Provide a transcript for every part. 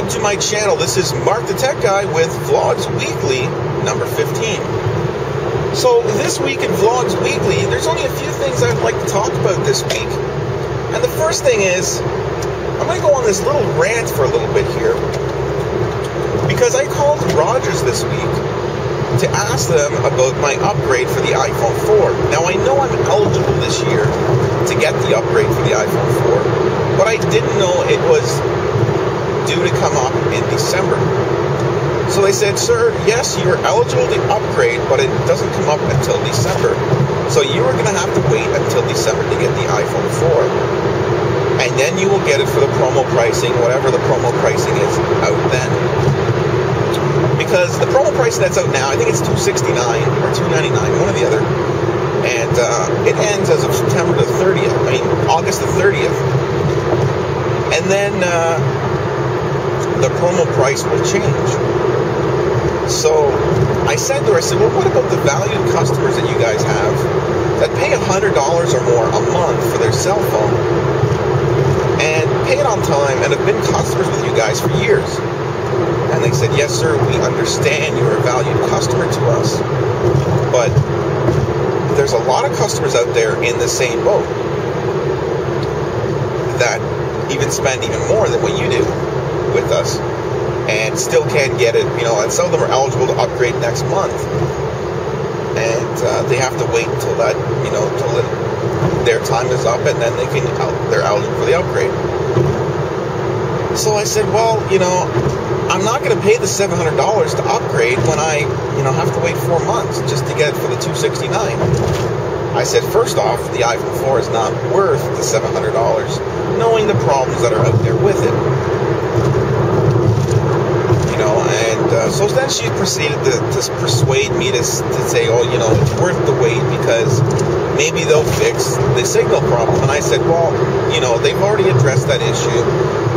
welcome to my channel. This is Mark the Tech Guy with Vlogs Weekly number 15. So this week in Vlogs Weekly, there's only a few things I'd like to talk about this week. And the first thing is, I'm going to go on this little rant for a little bit here, because I called Rogers this week to ask them about my upgrade for the iPhone 4. Now, I know I'm eligible this year to get the upgrade for the iPhone 4, but I didn't know it was due to come up in December. So they said, sir, yes, you're eligible to upgrade, but it doesn't come up until December. So you are going to have to wait until December to get the iPhone 4. And then you will get it for the promo pricing, whatever the promo pricing is out then. Because the promo price that's out now, I think it's $269 or $299, one or the other. And it ends as of September the 30th. I mean, August the 30th. And then the promo price will change. So I said to her, I said, well, what about the valued customers that you guys have that pay $100 or more a month for their cell phone and pay it on time and have been customers with you guys for years? And they said, yes, sir, we understand you're a valued customer to us, but there's a lot of customers out there in the same boat that even spend even more than what you do with us and still can't get it, and some of them are eligible to upgrade next month, and they have to wait until that, until their time is up, and then they're eligible for the upgrade. So I said, well, I'm not going to pay the $700 to upgrade when I, have to wait 4 months just to get it for the $269. I said, first off, the iPhone 4 is not worth the $700, knowing the problems that are out there with it. So then she proceeded to persuade me to say, oh, it's worth the wait because maybe they'll fix the signal problem. And I said, well, they've already addressed that issue,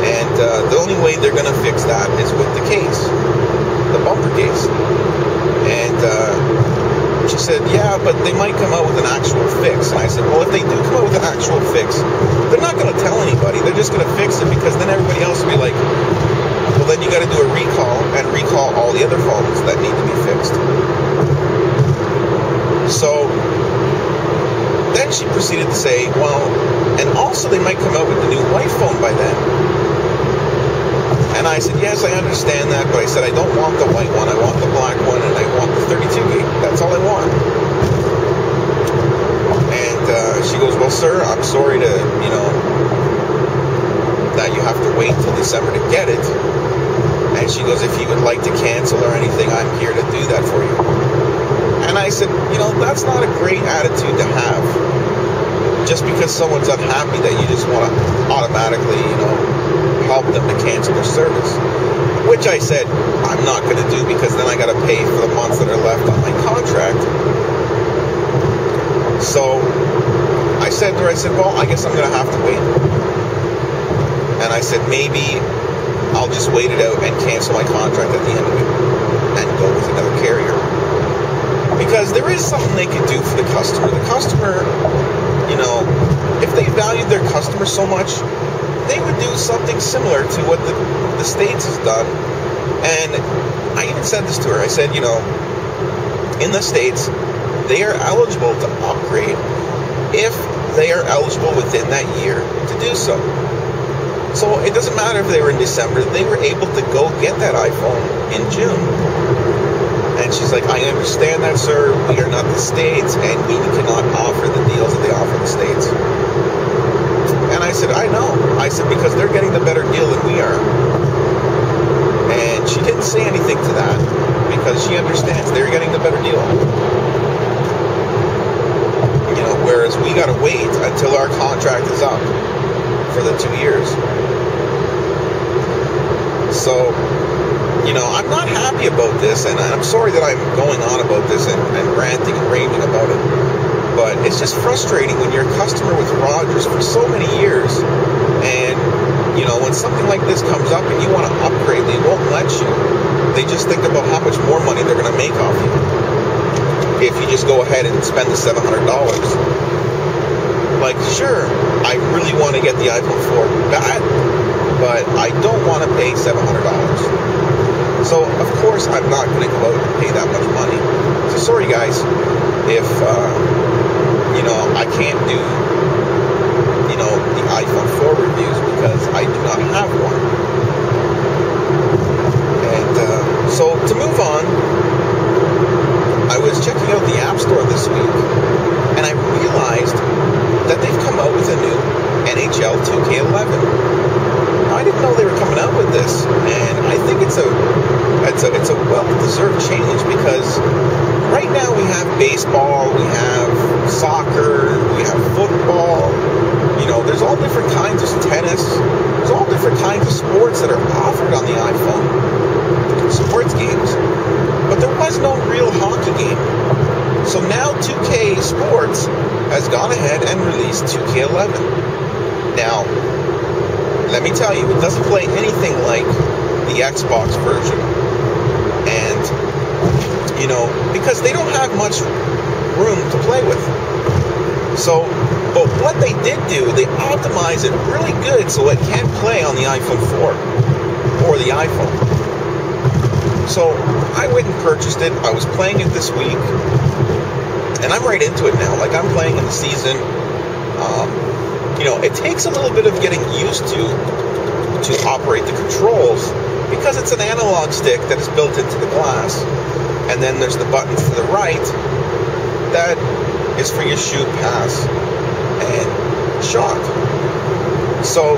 and the only way they're going to fix that is with the case, the bumper case. And she said, yeah, but they might come out with an actual fix. And I said, well, if they do come out with an actual fix, they're not going to tell anybody. They're just going to fix it, because then everybody else will be like, well, then you got to do a recall and recall all the other phones that need to be fixed. So then she proceeded to say, well, and also they might come out with the new white phone by then. And I said, yes, I understand that, but I said, I don't want the white one. I want the black one, and I want the 32 gig. That's all I want. And she goes, well, sir, I'm sorry to, that you have to wait until December to get it. And she goes, if you would like to cancel or anything, I'm here to do that for you. And I said, that's not a great attitude to have. Just because someone's unhappy that you just want to automatically, help them to cancel their service. Which I said, I'm not going to do, because then I got to pay for the months that are left on my contract. So I said to her, well, I guess I'm going to have to wait. And I said, maybe I'll just wait it out and cancel my contract at the end of it and go with another carrier. Because there is something they could do for the customer. The customer, if they valued their customer so much, they would do something similar to what the States has done. And I even said this to her. I said, in the States, they are eligible to upgrade if they are eligible within that year to do so. So it doesn't matter if they were in December. They were able to go get that iPhone in June. And she's like, I understand that, sir. We are not the States, and we cannot offer the deals that they offer the States. And I said, I know. I said, because they're getting the better deal than we are. And she didn't say anything to that, because she understands they're getting the better deal. Whereas we got to wait until our contract is up for the 2 years. So, I'm not happy about this, and I'm sorry that I'm going on about this and ranting and raving about it. But it's just frustrating when you're a customer with Rogers for so many years, and, when something like this comes up and you want to upgrade, they won't let you. They just think about how much more money they're going to make off you if you just go ahead and spend the $700. Like, sure, I really want to get the iPhone 4 bad, but I don't want to pay $700. So, of course, I'm not going to go out and pay that much money. So, sorry, guys, if, I can't do, the iPhone 4 reviews because I do not have one. And so, to move on, I was checking out the App Store this week, and I realized that they've come out with a new NHL 2K11. Now, I didn't know they were coming out with this, and I think it's a well-deserved change because right now we have baseball, we have soccer, we have football. There's all different kinds of tennis. There's all different kinds of sports that are offered on the iPhone. Sports games. But there was no real hockey game. So now 2K Sports has gone ahead and released 2K11. Now, let me tell you, it doesn't play anything like the Xbox version. And, because they don't have much room to play with. So, but what they did do, they optimized it really good so it can play on the iPhone 4 or the iPhone. So, I went and purchased it. I was playing it this week. And I'm right into it now. Like, I'm playing in the season. It takes a little bit of getting used to operate the controls because it's an analog stick that is built into the glass. And then there's the button to the right that is for your shoot, pass, and shot. So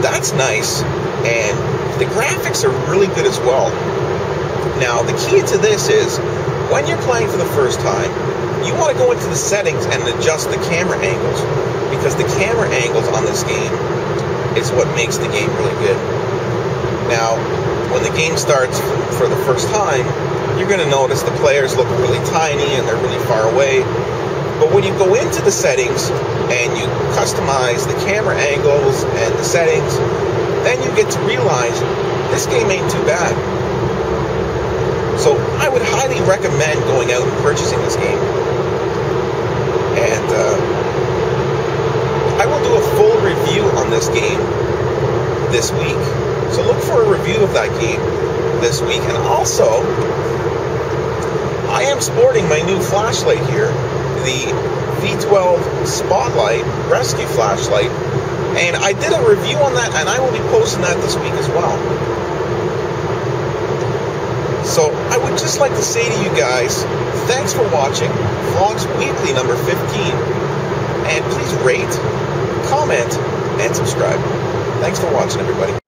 that's nice. And the graphics are really good as well. Now, the key to this is when you're playing for the first time, you want to go into the settings and adjust the camera angles because the camera angles on this game is what makes the game really good. Now, when the game starts for the first time, you're going to notice the players look really tiny and they're really far away. But when you go into the settings and you customize the camera angles and the settings, then you get to realize this game ain't too bad. So I would highly recommend going out and purchasing this game. And I will do a full review on this game this week. So look for a review of that game this week. And also, I am sporting my new flashlight here, the V12 Spotlight Rescue Flashlight. And I did a review on that, and I will be posting that this week as well. So I would just like to say to you guys, thanks for watching Vlogs Weekly number 15. And please rate, comment, and subscribe. Thanks for watching, everybody.